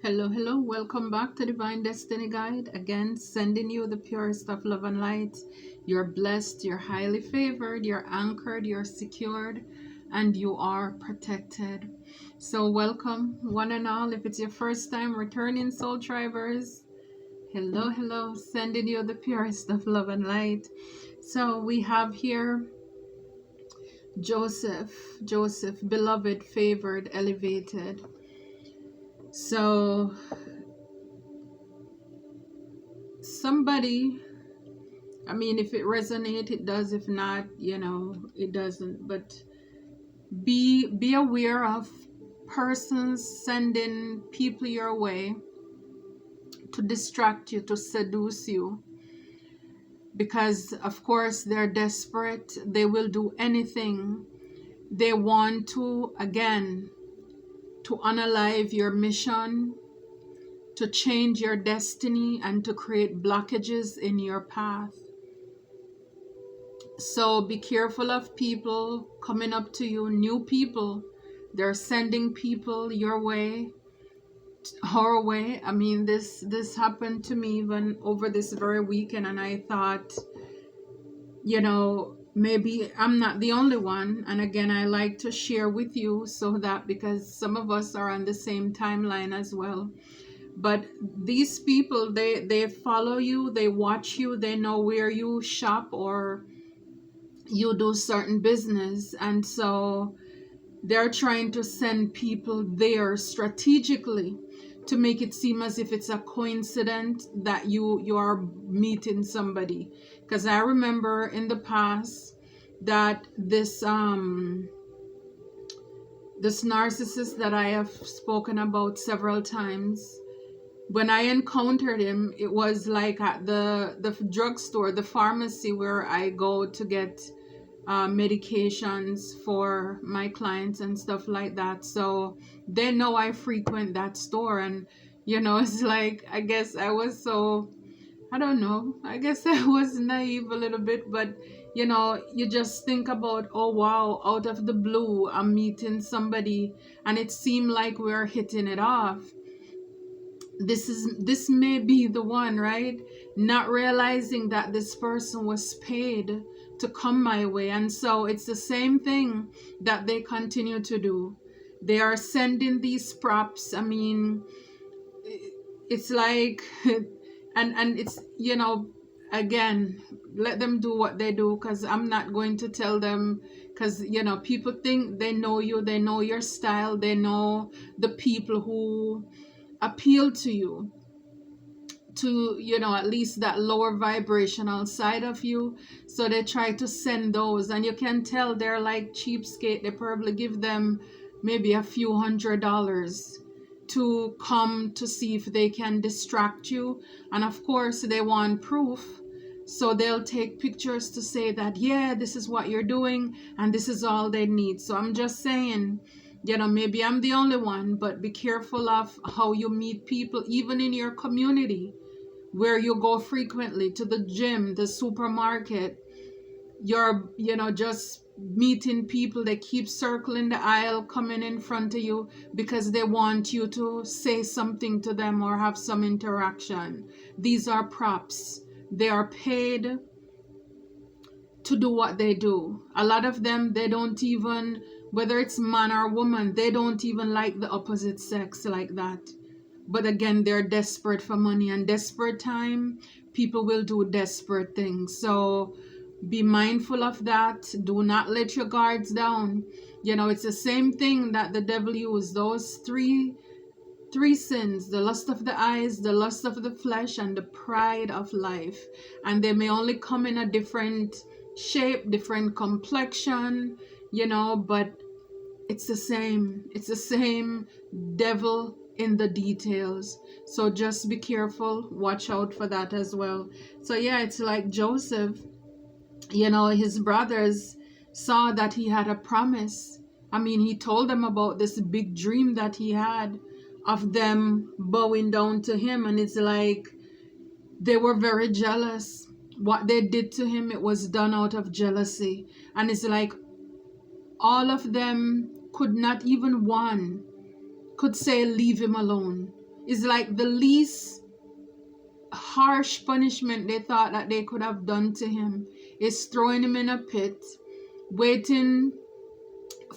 Hello, hello. Welcome back to Divine Destiny Guide. Again, sending you the purest of love and light. You're blessed, you're highly favored, you're anchored, you're secured, and you are protected. So, welcome, one and all. If it's your first time returning, soul tribers, hello, hello. Sending you the purest of love and light. So, we have here Joseph, beloved, favored, elevated. So, somebody, I mean, if it resonates, it does. If not, it doesn't. But be aware of persons sending people your way to distract you, to seduce you, because of course they're desperate. They will do anything. They want to, again, to unalive your mission, to change your destiny, and to create blockages in your path. So be careful of people coming up to you, new people. They're sending people your way, our way. I mean, this happened to me even over this very weekend, and I thought, maybe I'm not the only one. And again, I like to share with you so that, because some of us are on the same timeline as well. But these people, they follow you, they watch you, they know where you shop or you do certain business, and so they're trying to send people there strategically to make it seem as if it's a coincidence that you are meeting somebody. Because I remember in the past that this narcissist that I have spoken about several times, when I encountered him, it was like at the drugstore, the pharmacy where I go to get medications for my clients and stuff like that. So they know I frequent that store, and it's like, I guess I was so, I don't know, I guess I was naive a little bit, but you just think about, oh wow, out of the blue I'm meeting somebody and it seemed like we're hitting it off. This may be the one, right? Not realizing that this person was paid to come my way. And so it's the same thing that they continue to do. They are sending these props. I mean, it's like and it's, again, let them do what they do, because I'm not going to tell them, because people think they know you, they know your style, they know the people who appeal to you, to at least that lower vibrational side of you. So they try to send those, and you can tell they're like cheapskate. They probably give them maybe a few $100s to come to see if they can distract you. And of course they want proof, so they'll take pictures to say that, yeah, this is what you're doing and this is all they need. So I'm just saying, maybe I'm the only one, but be careful of how you meet people, even in your community where you go frequently, to the gym, the supermarket. You're, just meeting people. They keep circling the aisle, coming in front of you because they want you to say something to them or have some interaction. These are props. They are paid to do what they do. A lot of them, they don't even, whether it's man or woman, they don't even like the opposite sex like that. But again, they're desperate for money, and desperate time, people will do desperate things. So be mindful of that. Do not let your guards down. It's the same thing that the devil used, those three sins: the lust of the eyes, the lust of the flesh, and the pride of life. And they may only come in a different shape, different complexion, but it's the same devil in the details. So just be careful, watch out for that as well. So yeah, it's like Joseph, his brothers saw that he had a promise. I mean, he told them about this big dream that he had of them bowing down to him, and it's like they were very jealous. What they did to him, it was done out of jealousy. And it's like all of them could not, even one could say, leave him alone. is like the least harsh punishment they thought that they could have done to him is throwing him in a pit, waiting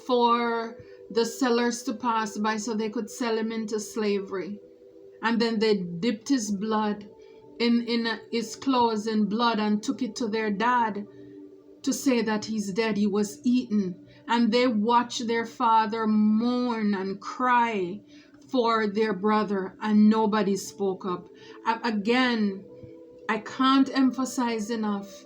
for the sellers to pass by so they could sell him into slavery. And then they dipped his blood in his clothes in blood and took it to their dad to say that he's dead. He was eaten. And they watched their father mourn and cry for their brother, and nobody spoke up. Again, I can't emphasize enough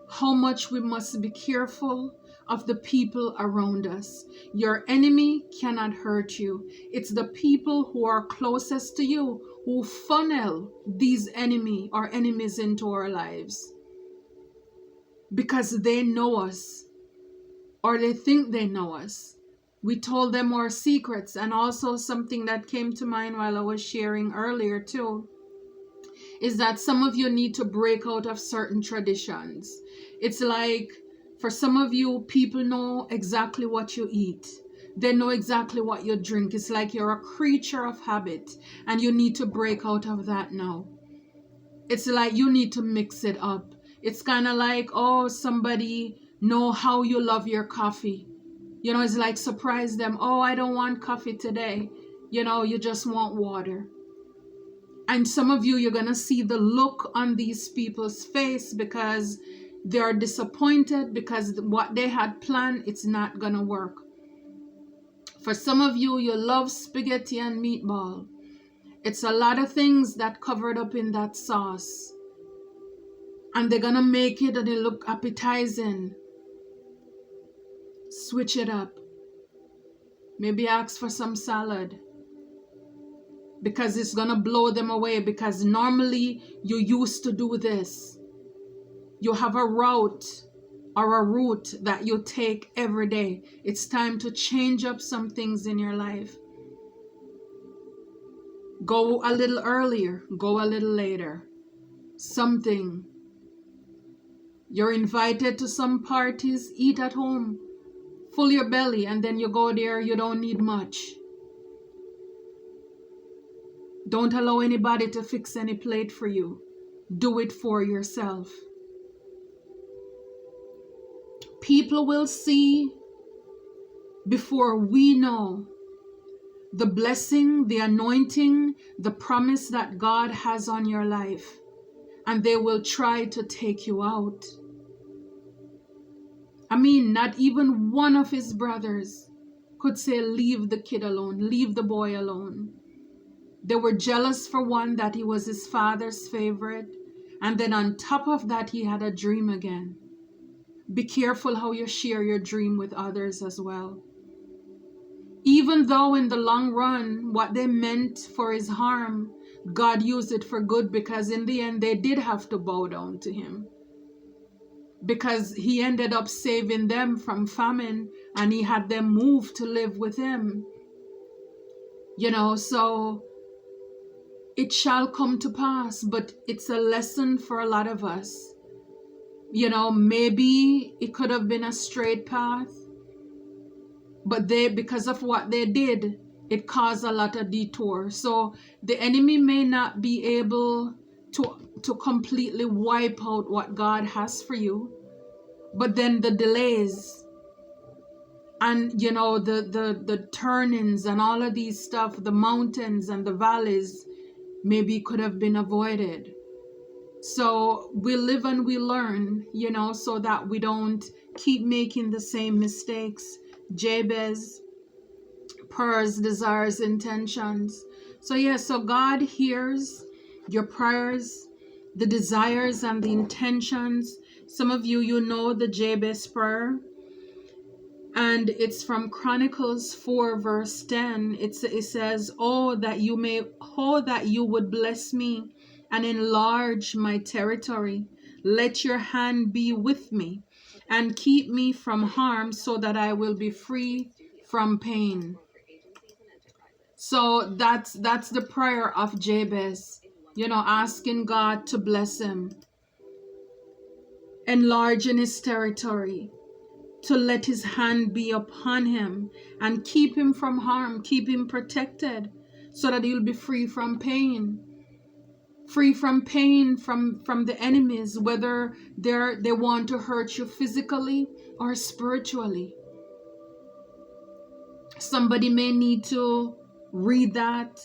how much we must be careful of the people around us. Your enemy cannot hurt you. It's the people who are closest to you who funnel these enemies into our lives, because they know us, or they think they know us. We told them our secrets. And also something that came to mind while I was sharing earlier too, is that some of you need to break out of certain traditions. It's like, for some of you, people know exactly what you eat. They know exactly what you drink. It's like you're a creature of habit, and you need to break out of that now. It's like you need to mix it up. It's kind of like, oh, somebody know how you love your coffee. You know, it's like surprise them. Oh, I don't want coffee today. You know, you just want water. And some of you, you're going to see the look on these people's face because they're disappointed, because what they had planned, it's not going to work. For some of you, you love spaghetti and meatball. It's a lot of things that covered up in that sauce. And they're going to make it and it look appetizing. Switch it up. Maybe ask for some salad, because it's going to blow them away, because normally you used to do this. You have a route that you take every day. It's time to change up some things in your life. Go a little earlier, go a little later. Something. You're invited to some parties, eat at home. Full your belly, and then you go there, you don't need much. Don't allow anybody to fix any plate for you. Do it for yourself. People will see before we know the blessing, the anointing, the promise that God has on your life, and they will try to take you out. I mean, not even one of his brothers could say, leave the kid alone, leave the boy alone. They were jealous for one, that he was his father's favorite. And then on top of that, he had a dream again. Be careful how you share your dream with others as well. Even though in the long run, what they meant for his harm, God used it for good, because in the end, they did have to bow down to him. Because he ended up saving them from famine, and he had them move to live with him. You know, so it shall come to pass, but it's a lesson for a lot of us. You know, maybe it could have been a straight path, but because of what they did, it caused a lot of detour. So the enemy may not be able to completely wipe out what God has for you, but then the delays and, you know, the turnings and all of these stuff, the mountains and the valleys, maybe could have been avoided. So we live and we learn, you know, so that we don't keep making the same mistakes. Jabez, prayers, desires, intentions. So yeah, so God hears your prayers, the desires and the intentions. Some of you, you know the Jabez prayer, and it's from Chronicles 4 verse 10. It says, oh, that you would bless me and enlarge my territory. Let your hand be with me and keep me from harm, so that I will be free from pain. So that's the prayer of Jabez, you know, asking God to bless him, enlarge in his territory, to let his hand be upon him and keep him from harm, keep him protected, so that you'll be free from pain. Free from pain from the enemies, whether they want to hurt you physically or spiritually. Somebody may need to read that,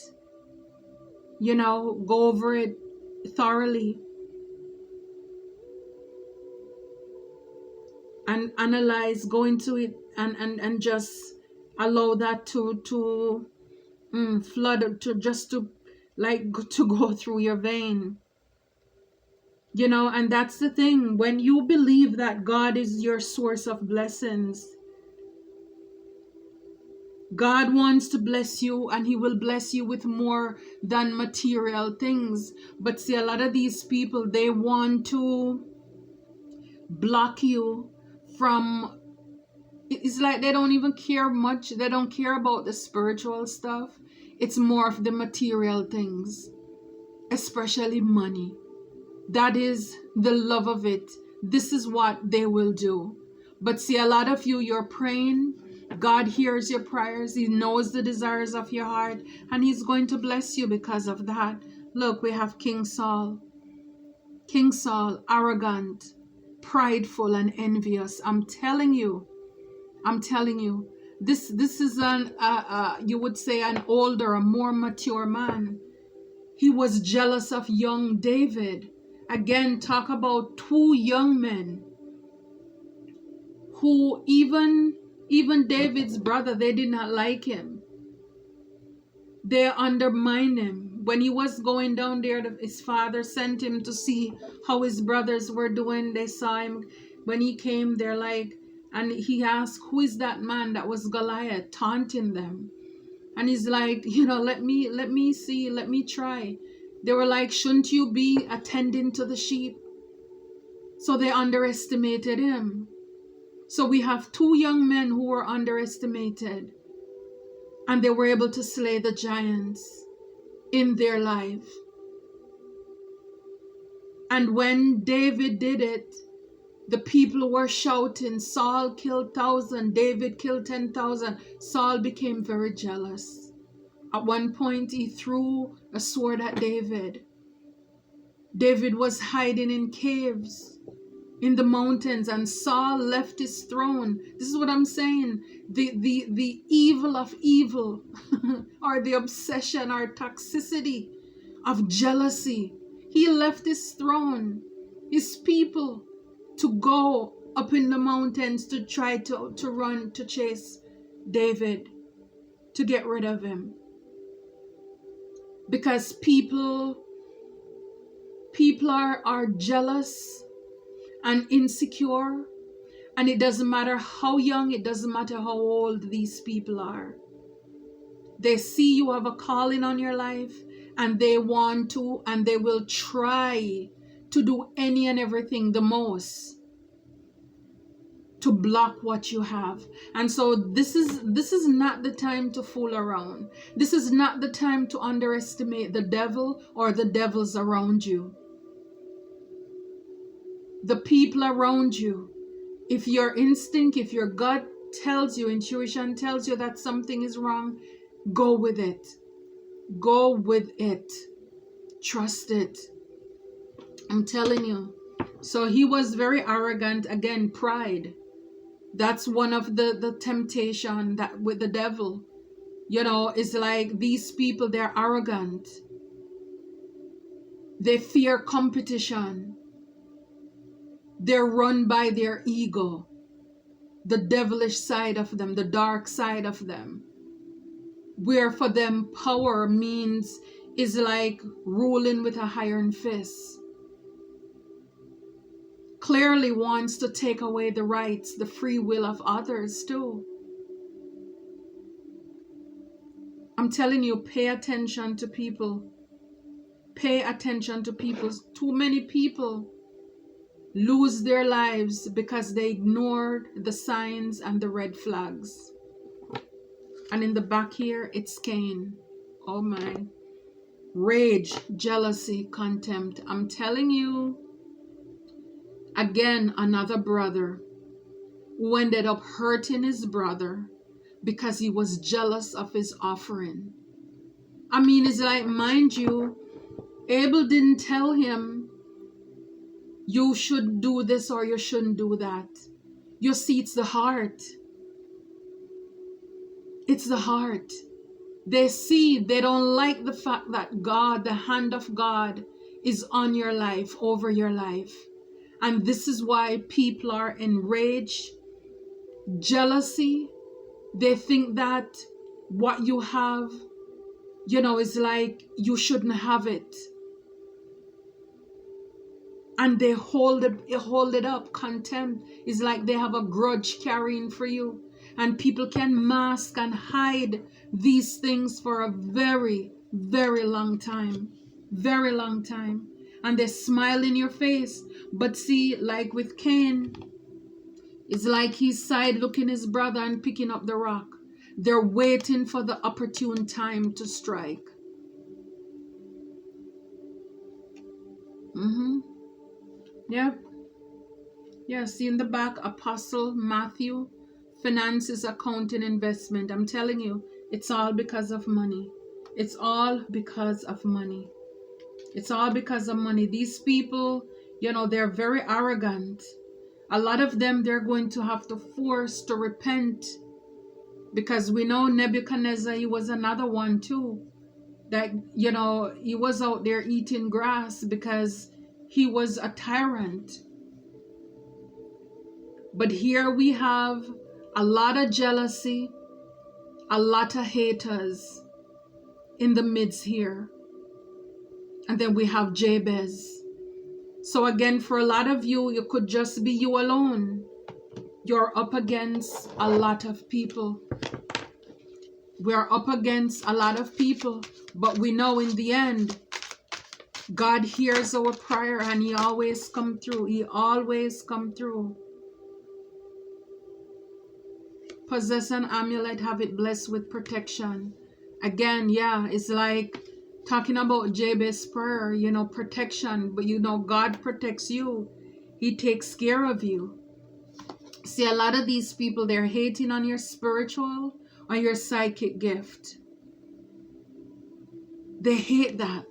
go over it thoroughly and analyze, go into it and just allow that to flood, to go through your vein. And that's the thing. When you believe that God is your source of blessings, God wants to bless you, and he will bless you with more than material things. But see, a lot of these people, they want to block you from, it's like they don't even care much. They don't care about the spiritual stuff. It's more of the material things, especially money. That is the love of it. This is what they will do. But see, a lot of you're praying. God hears your prayers. He knows the desires of your heart, and he's going to bless you because of that. Look, we have King Saul. King Saul, arrogant, prideful, and envious. I'm telling you, this is you would say an older, a more mature man. He was jealous of young David. Again, talk about two young men who even David's brother, they did not like him. They undermined him. When he was going down there, his father sent him to see how his brothers were doing. They saw him. When he came, they're like, and he asked, who is that man that was Goliath, taunting them? And he's like, let me see, let me try. They were like, shouldn't you be attending to the sheep? So they underestimated him. So we have two young men who were underestimated, and they were able to slay the giants in their life. And when David did it, the people were shouting, Saul killed 1,000, David killed 10,000. Saul became very jealous. At one point, he threw a sword at David. David was hiding in caves in the mountains, and Saul left his throne. This is what I'm saying. The evil of evil or the obsession or toxicity of jealousy. He left his throne, his people, to go up in the mountains to try to run, to chase David, to get rid of him. Because people are jealous and insecure, and it doesn't matter how young, it doesn't matter how old these people are. They see you have a calling on your life, and they want to, and they will try to do any and everything, the most, to block what you have. And so this is not the time to fool around. This is not the time to underestimate the devil or the devils around you. The people around you. If your instinct, if your gut tells you, intuition tells you that something is wrong, go with it. Go with it. Trust it. I'm telling you. So he was very arrogant. Again, pride. That's one of the temptation that with the devil. It's like these people, they're arrogant. They fear competition. They're run by their ego. The devilish side of them, the dark side of them. Where for them power is like ruling with a iron fist. Clearly wants to take away the rights, the free will of others too. I'm telling you, pay attention to people. Pay attention to people. Too many people lose their lives because they ignored the signs and the red flags. And in the back here, it's Cain. Oh my. Rage, jealousy, contempt. I'm telling you. Again, another brother who ended up hurting his brother because he was jealous of his offering. I mean, it's like, mind you, Abel didn't tell him, you should do this or you shouldn't do that. You see, it's the heart. It's the heart. They see, they don't like the fact that God, the hand of God, is on your life, over your life. And this is why people are enraged, jealousy. They think that what you have, is like you shouldn't have it. And they hold it up. Contempt is like they have a grudge carrying for you. And people can mask and hide these things for a very, very long time. Very long time. And they smile in your face. But see, like with Cain, it's like he's side looking his brother and picking up the rock. They're waiting for the opportune time to strike. Yep. Yeah, see in the back, Apostle Matthew, finances, accounting, investment. I'm telling you, it's all because of money. It's all because of money. It's all because of money. These people, they're very arrogant. A lot of them, they're going to have to force to repent, because we know Nebuchadnezzar, he was another one too. That, he was out there eating grass because he was a tyrant. But here we have a lot of jealousy, a lot of haters in the midst here. And then we have Jabez. So again, for a lot of you, it could just be you alone. You're up against a lot of people. We're up against a lot of people. But we know in the end, God hears our prayer and he always come through. He always come through. Possess an amulet, have it blessed with protection. Again, yeah, it's like talking about Jabez's prayer, protection. But God protects you. He takes care of you. See, a lot of these people, they're hating on your spiritual or your psychic gift. They hate that.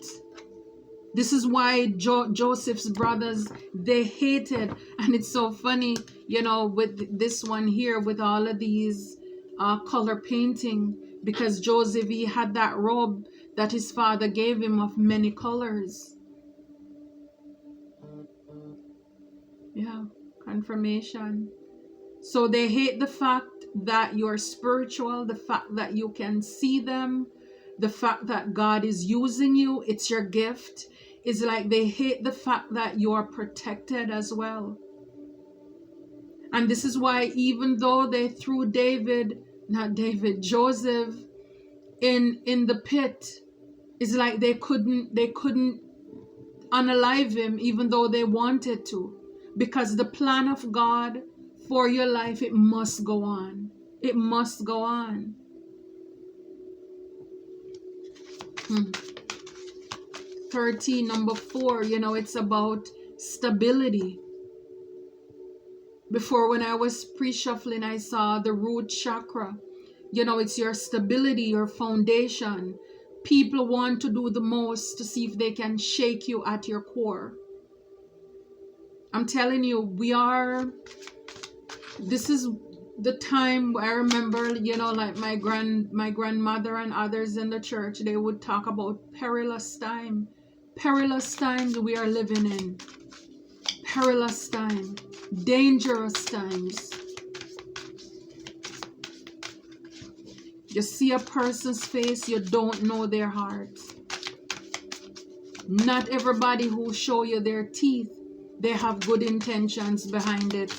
This is why Joseph's brothers, they hated. And it's so funny, with this one here, with all of these color painting, because Joseph, he had that robe that his father gave him of many colors. Yeah, confirmation. So they hate the fact that you're spiritual, the fact that you can see them, the fact that God is using you, it's your gift. It's like they hate the fact that you are protected as well. And this is why, even though they threw Joseph in the pit, it's like they couldn't unalive him, even though they wanted to, because the plan of God for your life, it must go on. It must go on. 13, number 4, it's about stability. Before, when I was pre-shuffling, I saw the root chakra. It's your stability, your foundation. People want to do the most to see if they can shake you at your core. I'm telling you, this is the time I remember, like my grandmother and others in the church, they would talk about perilous time. Perilous times we are living in. Perilous time. Dangerous times. You see a person's face, you don't know their heart. Not everybody who show you their teeth, they have good intentions behind it.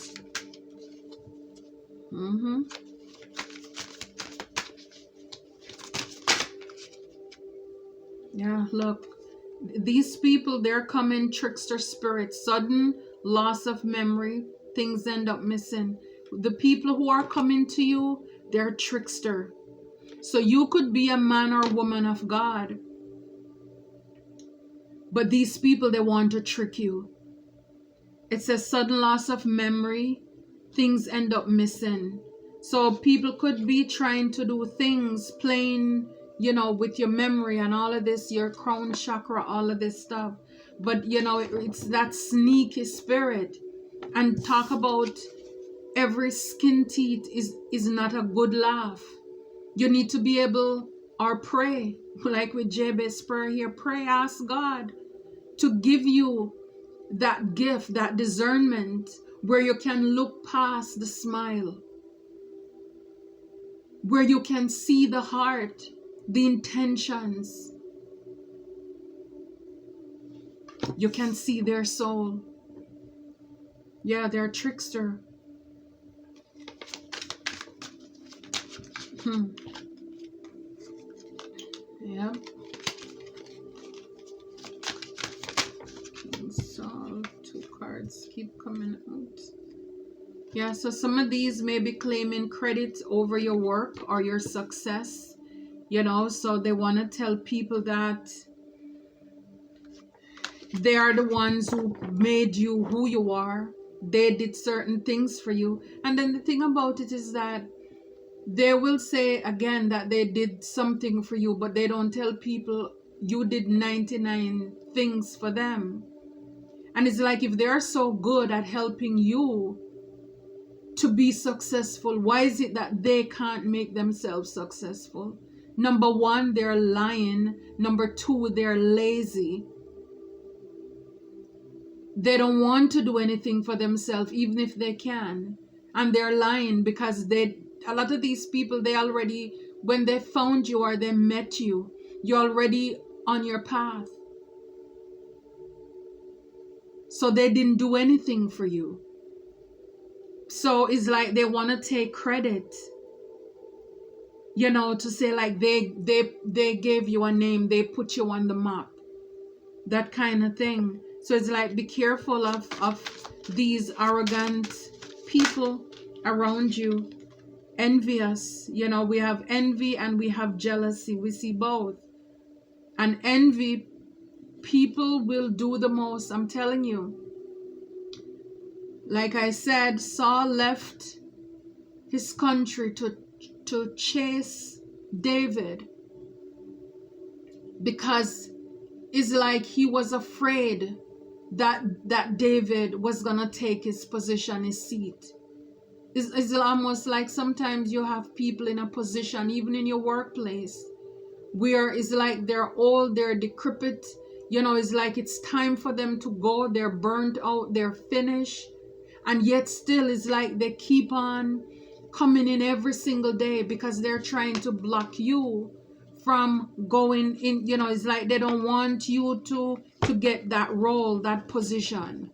Yeah, look. These people, they're coming trickster spirits. Sudden loss of memory. Things end up missing. The people who are coming to you, they're trickster. So you could be a man or woman of God. But these people, they want to trick you. It says sudden loss of memory. Things end up missing. So people could be trying to do things, playing you know, with your memory and all of this, your crown chakra, all of this stuff. But you know, it's that sneaky spirit. And talk about every skin teeth is not a good laugh. You need to be able, or pray, like with Jabez prayer here, pray, ask God to give you that gift, that discernment, where you can look past the smile, where you can see the heart, the intentions. You can see their soul. Yeah, they're a trickster. Yeah. So 2 cards keep coming out. Yeah, so some of these may be claiming credit over your work or your success, you know, so they want to tell people that they are the ones who made you who you are. They did certain things for you. And then the thing about it is that they will say again that they did something for you, but they don't tell people you did 99 things for them. And it's like, if they're so good at helping you to be successful, why is it that they can't make themselves successful? Number one, they're lying. Number two, they're lazy. They don't want to do anything for themselves, even if they can. And they're lying because a lot of these people, they already, when they found you or they met you, you're already on your path. So they didn't do anything for you. So it's like they want to take credit, you know, to say like they gave you a name, they put you on the map, that kind of thing. So it's like, be careful of these arrogant people around you. Envious, you know, we have envy and we have jealousy. We see both. And envy, people will do the most, I'm telling you. Like I said, Saul left his country to chase David because it's like he was afraid that David was gonna take his position, his seat. It's almost like sometimes you have people in a position, even in your workplace, where it's like they're old, they're decrepit, you know, it's like it's time for them to go, they're burnt out, they're finished, and yet still it's like they keep on coming in every single day because they're trying to block you from going in, you know, it's like they don't want you to get that role, that position.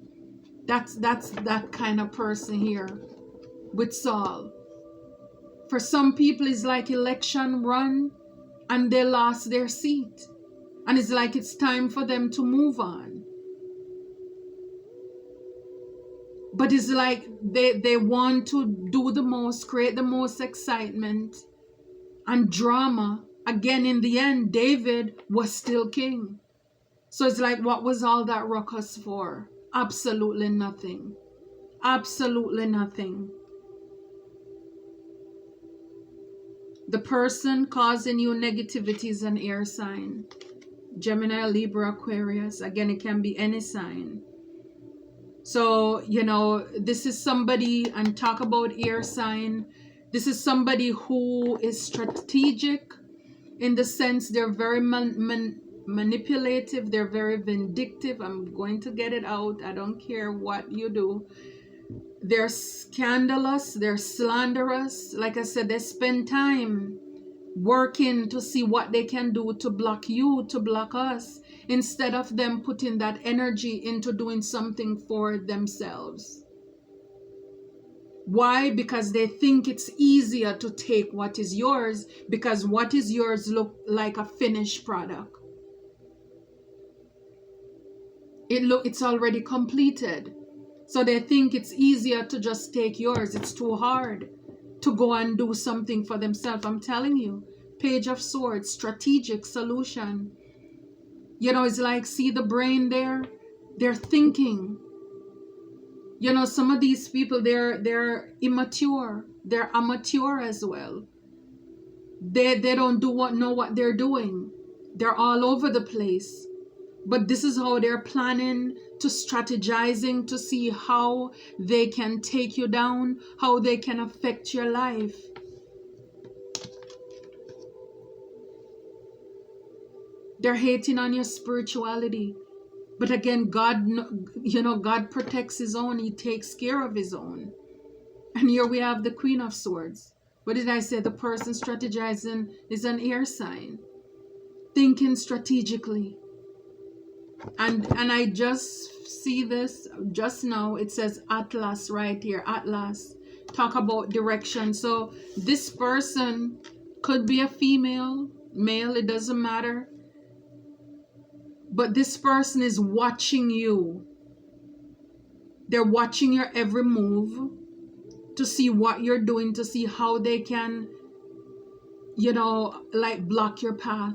That's that kind of person here with Saul. For some people, it's like election run and they lost their seat. And it's like it's time for them to move on. But it's like they want to do the most, create the most excitement and drama. Again, in the end, David was still king. So it's like, what was all that ruckus for? Absolutely nothing. Absolutely nothing. The person causing you negativity is an air sign. Gemini, Libra, Aquarius. Again, it can be any sign. So, you know, this is somebody, and talk about air sign. This is somebody who is strategic in the sense they're very manipulative. They're very vindictive. I'm going to get it out. I don't care what you do. They're scandalous. They're slanderous. Like I said, they spend time working to see what they can do to block you, to block us, instead of them putting that energy into doing something for themselves. Why? Because they think it's easier to take what is yours, because what is yours look like a finished product. It's already completed. So they think it's easier to just take yours. It's too hard to go and do something for themselves. I'm telling you, Page of Swords, strategic solution. You know, it's like, see the brain there? They're thinking. You know, some of these people, they're immature. They're amateur as well. They don't know what they're doing. They're all over the place. But this is how they're planning to strategizing to see how they can take you down, how they can affect your life. They're hating on your spirituality. But again, God, God protects his own. He takes care of his own. And here we have the Queen of Swords. What did I say? The person strategizing is an air sign. Thinking strategically. And I just see this just now. It says Atlas right here. Atlas. Talk about direction. So this person could be a female, male, it doesn't matter. But this person is watching you. They're watching your every move to see what you're doing, to see how they can, like block your path.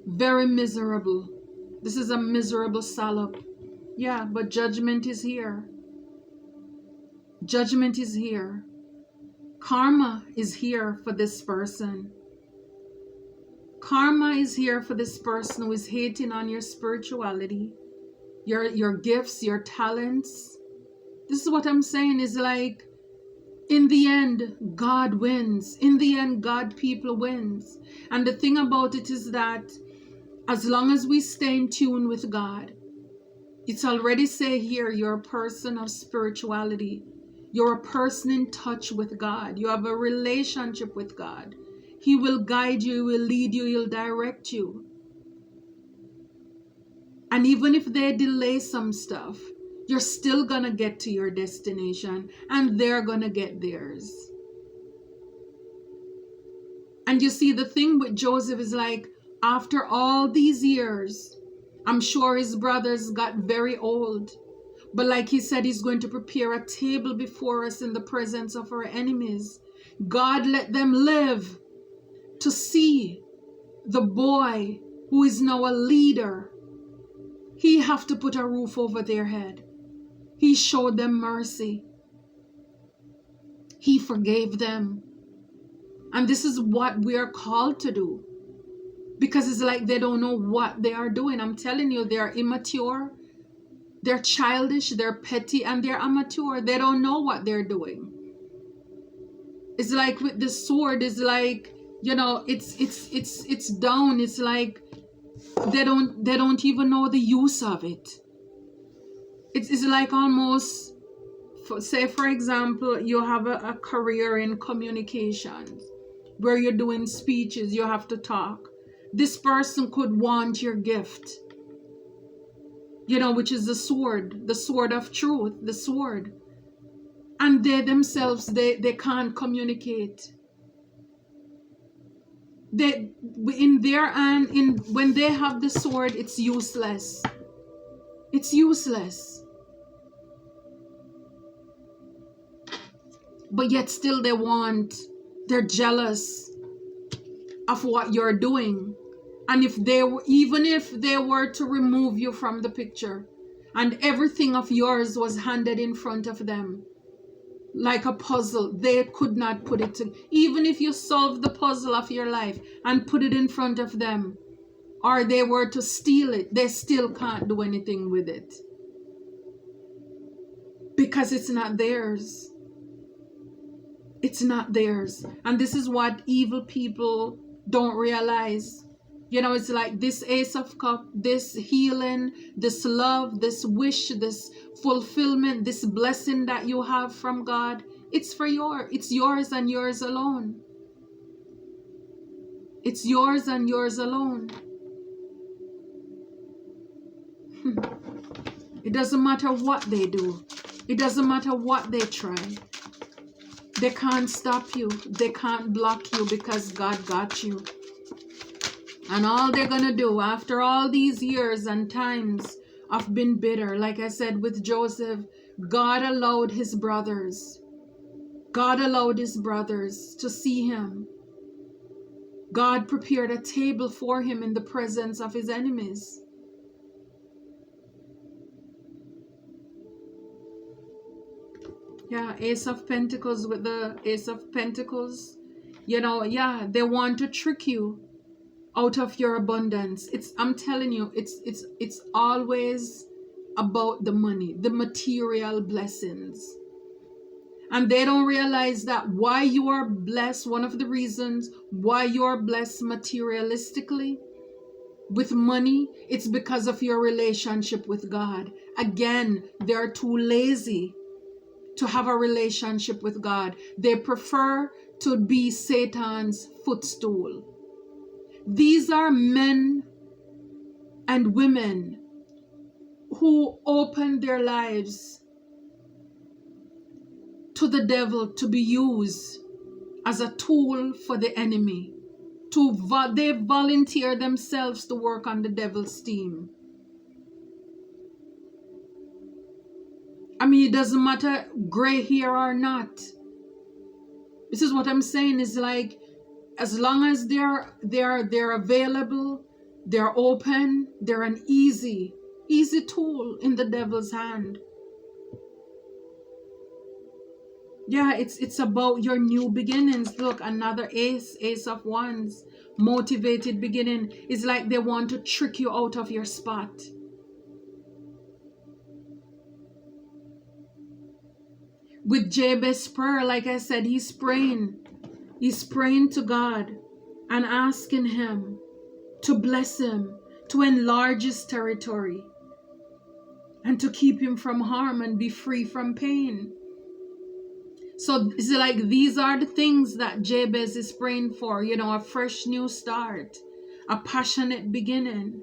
Very miserable. This is a miserable salop. Yeah, but judgment is here. Judgment is here. Karma is here for this person. Karma is here for this person who is hating on your spirituality, your gifts, your talents. This is what I'm saying is like, in the end, God wins. In the end, God people wins. And the thing about it is that as long as we stay in tune with God, it's already say here, you're a person of spirituality. You're a person in touch with God. You have a relationship with God. He will guide you, he will lead you, he'll direct you. And even if they delay some stuff, you're still gonna get to your destination and they're gonna get theirs. And you see, the thing with Joseph is like, after all these years, I'm sure his brothers got very old. But like he said, he's going to prepare a table before us in the presence of our enemies. God let them live to see the boy who is now a leader. He have to put a roof over their head. He showed them mercy. He forgave them. And this is what we are called to do. Because it's like they don't know what they are doing. I'm telling you, they are immature. They're childish, they're petty, and they're amateur. They don't know what they're doing. It's like with the sword, it's like, it's down. It's like they don't even know the use of it. It's like almost, say for example, you have a career in communications where you're doing speeches, you have to talk. This person could want your gift, which is the sword of truth, the sword. And they themselves, they can't communicate. When they have the sword, it's useless. It's useless. But yet still they're jealous of what you're doing. And even if they were to remove you from the picture and everything of yours was handed in front of them like a puzzle, they could not put it to, even if you solve the puzzle of your life and put it in front of them, or they were to steal it, they still can't do anything with it because it's not theirs. It's not theirs. And this is what evil people don't realize. It's like this Ace of Cups, this healing, this love, this wish, this fulfillment, this blessing that you have from God. It's yours and yours alone. It's yours and yours alone. It doesn't matter what they do. It doesn't matter what they try. They can't stop you. They can't block you because God got you. And all they're going to do after all these years and times of being bitter, like I said with Joseph, God allowed his brothers to see him. God prepared a table for him in the presence of his enemies. Yeah, Ace of Pentacles with the Ace of Pentacles. Yeah, they want to trick you out of your abundance. I'm telling you, it's always about the money, the material blessings. And they don't realize that why you are blessed, one of the reasons why you are blessed materialistically with money, it's because of your relationship with God. Again, they're too lazy to have a relationship with God. They prefer to be Satan's footstool. These are men and women who open their lives to the devil to be used as a tool for the enemy. They volunteer themselves to work on the devil's team. I mean, it doesn't matter gray hair or not. This is what I'm saying, is like, as long as they're available, they're open, they're an easy tool in the devil's hand. Yeah, it's about your new beginnings. Look, another ace of wands, motivated beginning. It's like they want to trick you out of your spot. With Jabez's prayer, like I said, he's praying to God and asking him to bless him, to enlarge his territory, and to keep him from harm and be free from pain. So it's like these are the things that Jabez is praying for, a fresh new start, a passionate beginning.